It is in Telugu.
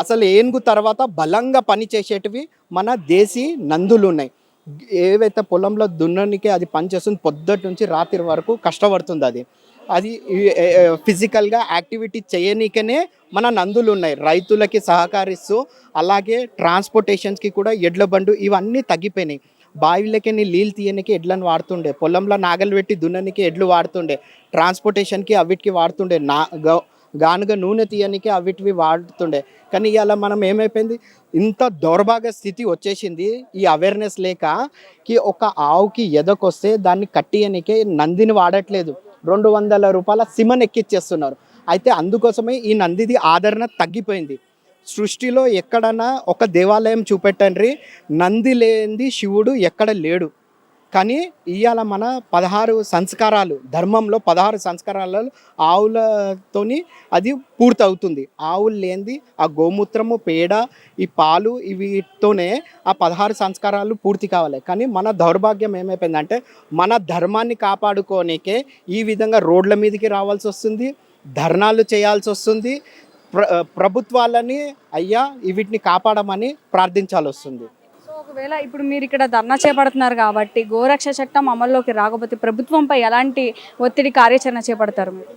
అసలు ఏనుగు తర్వాత బలంగా పని చేసేటివి మన దేశీ నందులు ఉన్నాయి. ఏవైతే పొలంలో దున్ననికి అది పనిచేస్తుంది, పొద్దుటి నుంచి రాత్రి వరకు కష్టపడుతుంది అది. అది ఫిజికల్గా యాక్టివిటీ చేయనీకనే మన నందులు ఉన్నాయి. రైతులకి సహకరిస్తూ అలాగే ట్రాన్స్పోర్టేషన్స్కి కూడా ఎడ్ల బండు ఇవన్నీ తగ్గిపోయినాయి. బావిలకి నీళ్ళు తీయనికి ఎడ్లను వాడుతుండే, పొలంలో నాగలు పెట్టి దున్ననికి ఎడ్లు వాడుతుండే, ట్రాన్స్పోర్టేషన్కి అవిటికి వాడుతుండే, గానుగ నూనె తీయనికి అవిటివి వాడుతుండే. కానీ ఇవాళ మనం ఏమైపోయింది, ఇంత దౌర్భాగ్య స్థితి వచ్చేసింది ఈ అవేర్నెస్ లేక. ఒక ఆవుకి ఎదకొస్తే దాన్ని కట్టియనికే నందిని వాడట్లేదు, 200 రూపాయల సిమన్ ఎక్కిచ్చేస్తున్నారు. అయితే అందుకోసమే ఈ నందిది ఆదరణ తగ్గిపోయింది. సృష్టిలో ఎక్కడన్నా ఒక దేవాలయం చూపెట్టండి, నంది లేనిది శివుడు ఎక్కడ లేడు. కానీ ఇవాళ మన 16 సంస్కారాలు, ధర్మంలో 16 సంస్కారాలలో ఆవులతోని అది పూర్తవుతుంది. ఆవులు లేనిది ఆ గోమూత్రము, పేడ, ఈ పాలు వీటితోనే ఆ 16 సంస్కారాలు పూర్తి కావాలి. కానీ మన దౌర్భాగ్యం ఏమైపోయిందంటే, మన ధర్మాన్ని కాపాడుకోనికే ఈ విధంగా రోడ్ల మీదకి రావాల్సి వస్తుంది, ధర్నాలు చేయాల్సి వస్తుంది, ప్రభుత్వాలని అయ్యా వీటిని కాపాడమని ప్రార్థించాల్సి వస్తుంది. సో ఒకవేళ ఇప్పుడు మీరు ఇక్కడ ధర్నా చేపడుతున్నారు కాబట్టి గోరక్ష చట్టం అమల్లోకి రాకపోతే ప్రభుత్వంపై ఎలాంటి ఒత్తిడి కార్యాచరణ చేపడతారు మీరు?